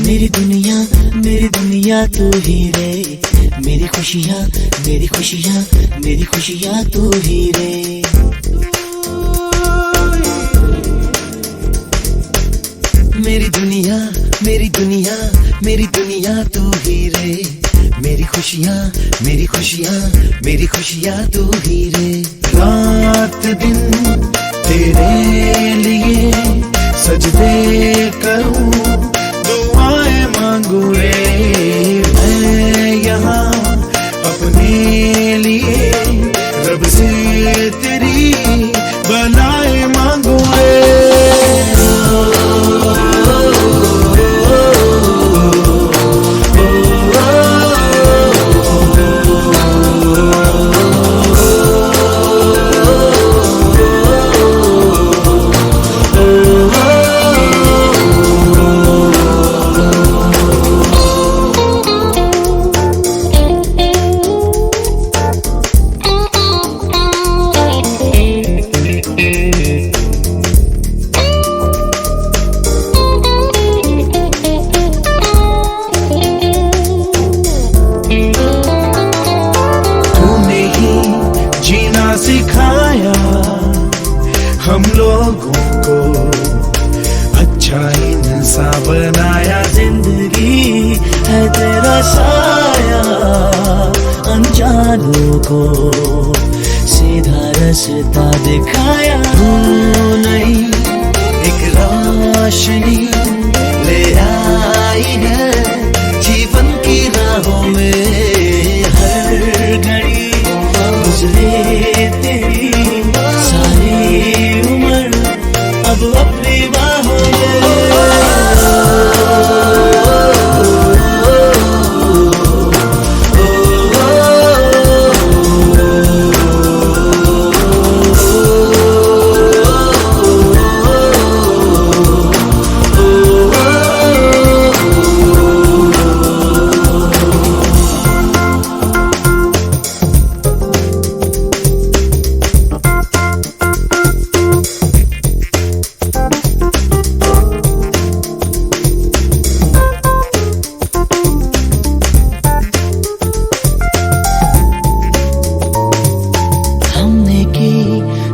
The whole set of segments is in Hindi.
मेरी दुनिया, मेरी दुनिया तू ही रे। मेरी खुशियाँ, मेरी खुशियाँ, मेरी खुशियाँ तू ही रे। मेरी दुनिया, मेरी दुनिया, मेरी दुनिया तू ही रे। मेरी खुशियाँ, मेरी खुशियाँ, मेरी खुशियाँ तू ही रे। रात दिन तेरे लिए सजदे करूं, दुआएं मांगू रे। मैं यहाँ अपने लिए रब से तेरी बनाए मांगू रे। सिखाया हम लोगों को, अच्छा इंसान बनाया। जिंदगी है तेरा साया, अनजानों को सीधा रास्ता दिखाया। तू नहीं एक रोशनी ले आई है जीवन की राहों में। हर घड़ी गुजरे तेरी सारी उम्र अब अपनी बाहों में।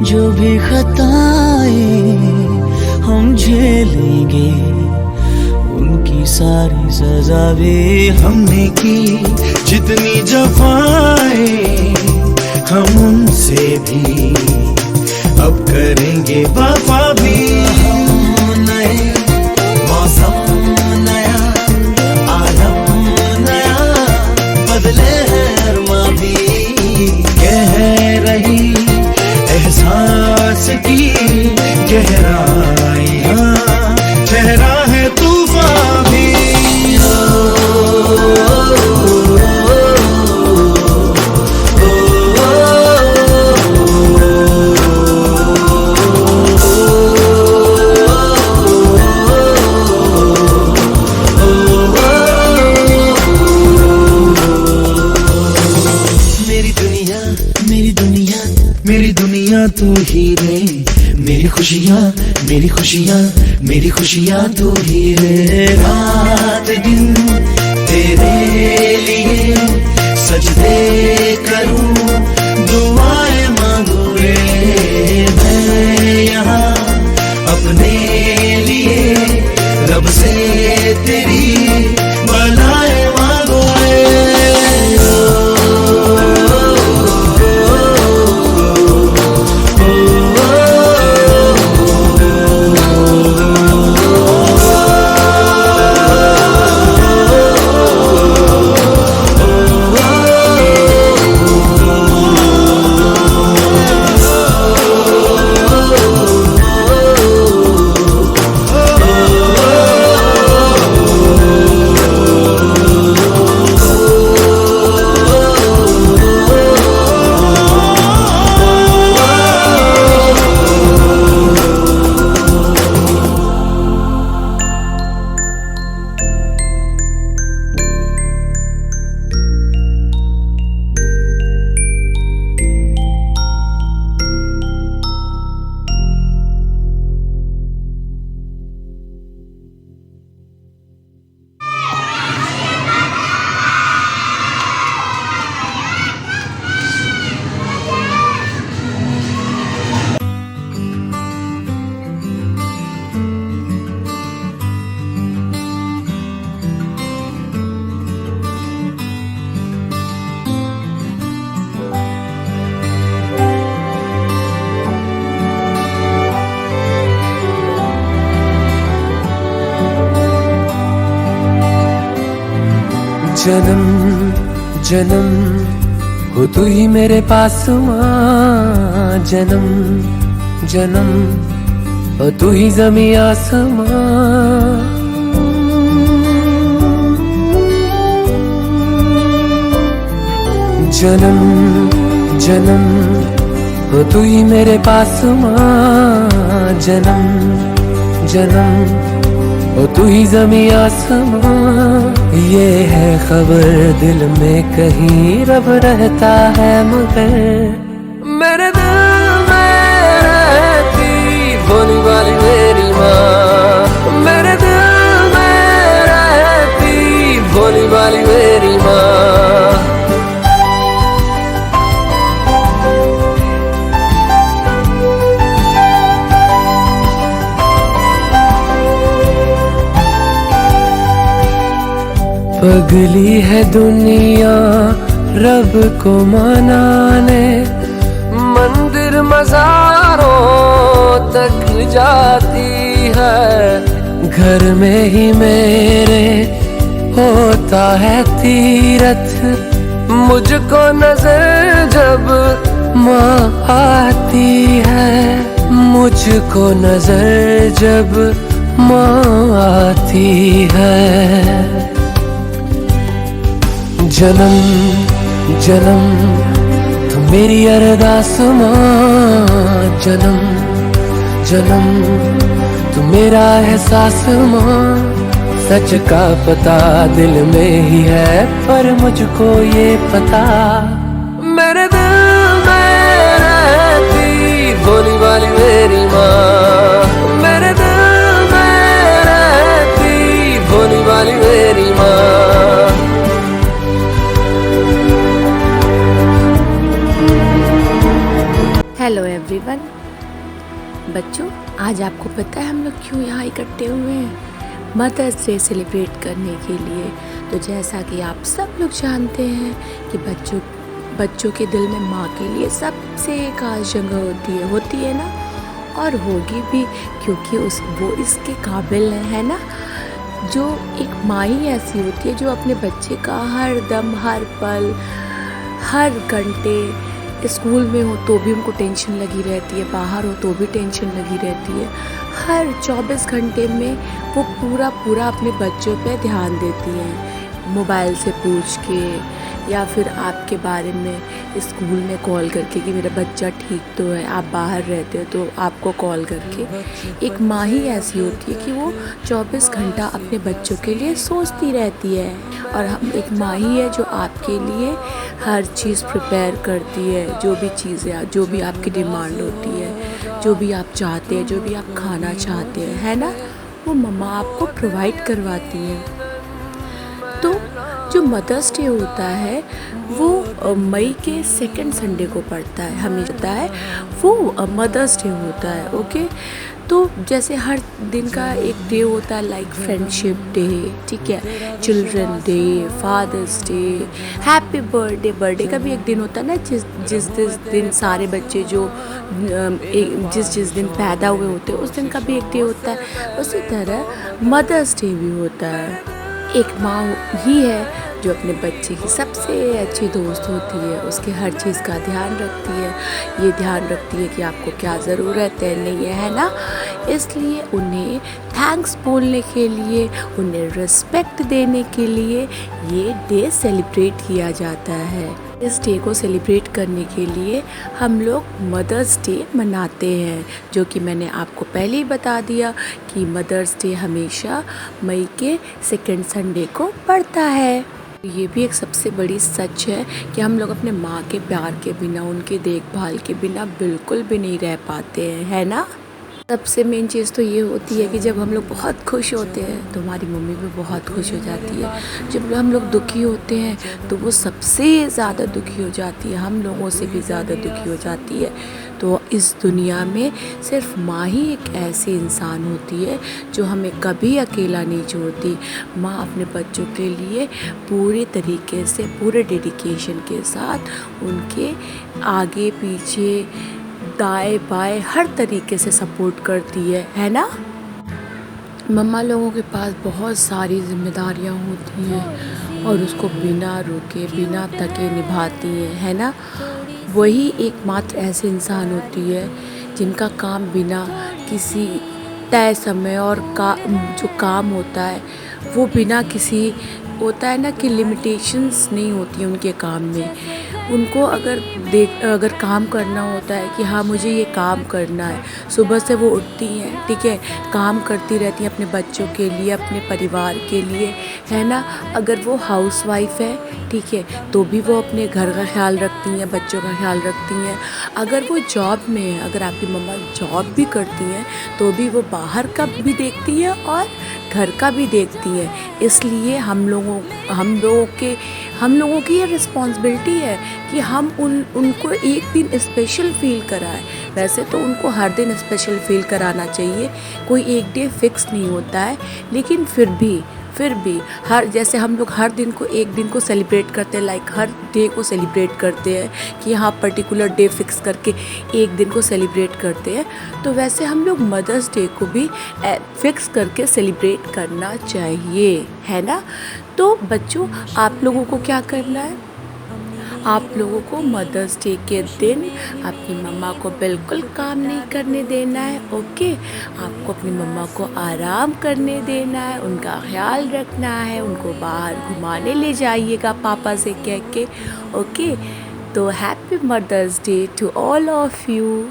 जो भी खताएं हम झेलेंगे, उनकी सारी सजा भी हमने की। जितनी जफाएं हम उनसे भी अब करेंगे वफा भी। नए मौसम नया, आलम नया, बदले हैं अरमा भी। कह रही एहसास की गहराइयां, चेहरा है तूफान भी। मेरी दुनिया, मेरी दुनिया, मेरी दुनिया तू ही रे। मेरी खुशियाँ, मेरी खुशियाँ, मेरी खुशियाँ तू ही रे। रात दिन तेरे लिए सजदे करूं, दुआएं मांगू रे। मैं यहाँ अपने लिए रब से तेरी बनाए मांगू रे। जन्म जन्म हो तू ही मेरे पास माँ, जन्म जन्म हो तू ही ज़मीं आसमां। जन्म जन्म हो तू ही मेरे पास माँ, जन्म जन्म हो तू ही ज़मीं आसमां। ये है खबर दिल में कहीं रब रहता है मगर मेरे दिल में रहती भोली वाली मेरी माँ, मेरे दिल में रहती भोली वाली मेरी माँ। पगली है दुनिया रब को मनाने, मंदिर मज़ारों तक जाती है। घर में ही मेरे होता है तीरथ, मुझको नजर जब माँ आती है, मुझको नजर जब माँ आती है। जन्म जन्म तू मेरी अरदास माँ, जन्म जन्म तू मेरा एहसास माँ। सच का पता दिल में ही है पर मुझको ये पता मेरे दिल में रहती भोली वाली मेरी माँ, मेरे दिल में रहती भोली वाली मेरी माँ। Hello everyone. बच्चों, आज आपको पता है हम लोग क्यों यहाँ इकट्ठे हुए हैं? मदर्स डे सेलिब्रेट करने के लिए। तो जैसा कि आप सब लोग जानते हैं कि बच्चों के दिल में माँ के लिए सबसे खास जगह होती है ना, और होगी भी क्योंकि वो इसके काबिल है ना। जो एक माँ ही ऐसी होती है जो अपने बच्चे का हर दम, हर पल, हर घंटे, स्कूल में हो तो भी उनको टेंशन लगी रहती है, बाहर हो तो भी टेंशन लगी रहती है। हर 24 घंटे में वो पूरा अपने बच्चों पे ध्यान देती है, मोबाइल से पूछ के या फिर आपके बारे में स्कूल में कॉल करके कि मेरा बच्चा ठीक तो है, आप बाहर रहते हो तो आपको कॉल करके। एक माँ ही ऐसी होती है कि वो 24 घंटा अपने बच्चों के लिए सोचती रहती है। और हम एक माँ ही है जो आपके लिए हर चीज़ प्रिपेयर करती है, जो भी चीज़ें, जो भी आपकी डिमांड होती है, जो भी आप चाहते हैं, जो भी आप खाना चाहते हैं, है ना, वो मम्मा आपको प्रोवाइड करवाती है। तो जो मदर्स डे होता है वो मई के सेकंड संडे को पड़ता है, हमें पता है वो मदर्स डे होता है। ओके, तो जैसे हर दिन का एक डे होता है, लाइक फ्रेंडशिप डे, ठीक है, children day, father's day, happy birthday. Birthday का भी एक दिन होता है ना, जिस दिन सारे बच्चे जो जिस दिन पैदा हुए होते हैं उस दिन का भी एक डे होता है। उसी तरह मदर्स डे भी होता है। एक माँ ही है जो अपने बच्चे की सबसे अच्छी दोस्त होती है, उसके हर चीज़ का ध्यान रखती है। ये ध्यान रखती है कि आपको क्या ज़रूरत है, नहीं है ना। इसलिए उन्हें थैंक्स बोलने के लिए, उन्हें रिस्पेक्ट देने के लिए ये डे सेलिब्रेट किया जाता है। इस डे को सेलिब्रेट करने के लिए हम लोग मदर्स डे मनाते हैं, जो कि मैंने आपको पहले ही बता दिया कि मदर्स डे हमेशा मई के सेकंड संडे को पड़ता है। ये भी एक सबसे बड़ी सच है कि हम लोग अपने माँ के प्यार के बिना, उनके देखभाल के बिना बिल्कुल भी नहीं रह पाते हैं, है ना। सबसे मेन चीज़ तो ये होती है कि जब हम लोग बहुत खुश होते हैं तो हमारी मम्मी भी बहुत खुश हो जाती है। जब हम लोग दुखी होते हैं तो वो सबसे ज़्यादा दुखी हो जाती है, हम लोगों से भी ज़्यादा दुखी हो जाती है। तो इस दुनिया में सिर्फ माँ ही एक ऐसी इंसान होती है जो हमें कभी अकेला नहीं छोड़ती। माँ अपने बच्चों के लिए पूरे तरीके से, पूरे डेडिकेशन के साथ उनके आगे पीछे, दाएं बाएं हर तरीके से सपोर्ट करती है ना। मम्मा लोगों के पास बहुत सारी जिम्मेदारियां होती हैं और उसको बिना रुके बिना थके निभाती हैं, है ना। वही एकमात्र ऐसे इंसान होती है जिनका काम बिना किसी तय समय और जो काम होता है वो बिना किसी होता है ना कि लिमिटेशंस नहीं होती हैं उनके काम में। उनको अगर काम करना होता है कि हाँ मुझे ये काम करना है, सुबह से वो उठती हैं, ठीक है, काम करती रहती हैं अपने बच्चों के लिए, अपने परिवार के लिए, है ना। अगर वो हाउसवाइफ है, ठीक है, तो भी वो अपने घर का ख्याल रखती हैं, बच्चों का ख्याल रखती हैं। अगर वो जॉब में है, अगर आपकी मम्मा जॉब भी करती हैं तो भी वो बाहर का भी देखती है और घर का भी देखती है। इसलिए हम लोगों की ये रिस्पॉन्सिबिलिटी है कि हम उनको एक दिन स्पेशल फील कराएं। वैसे तो उनको हर दिन स्पेशल फील कराना चाहिए, कोई एक डे फिक्स नहीं होता है, लेकिन फिर भी जैसे हम लोग हर दिन को एक दिन को सेलिब्रेट करते हैं, लाइक हर डे को सेलिब्रेट करते हैं कि हाँ पर्टिकुलर डे फिक्स करके एक दिन को सेलिब्रेट करते हैं, तो वैसे हम लोग मदर्स डे को भी फिक्स करके सेलिब्रेट करना चाहिए, है ना। तो बच्चों, आप लोगों को क्या करना है, आप लोगों को मदर्स डे के दिन अपनी मम्मा को बिल्कुल काम नहीं करने देना है, ओके। आपको अपनी मम्मा को आराम करने देना है, उनका ख्याल रखना है, उनको बाहर घुमाने ले जाइएगा पापा से कह के, ओके। तो happy mother's day to all of you.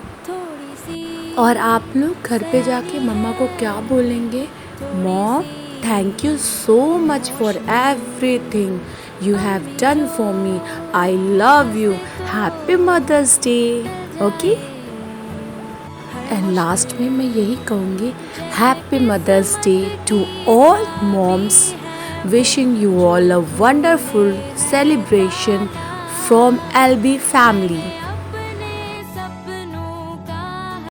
और आप लोग घर पे जाके मम्मा को क्या बोलेंगे, mom thank you so much for everything you have done for me, I love you, happy mother's day, okay। And last में मैं यही कहूँगी, happy mother's day to all moms, wishing you all a wonderful celebration from LB family.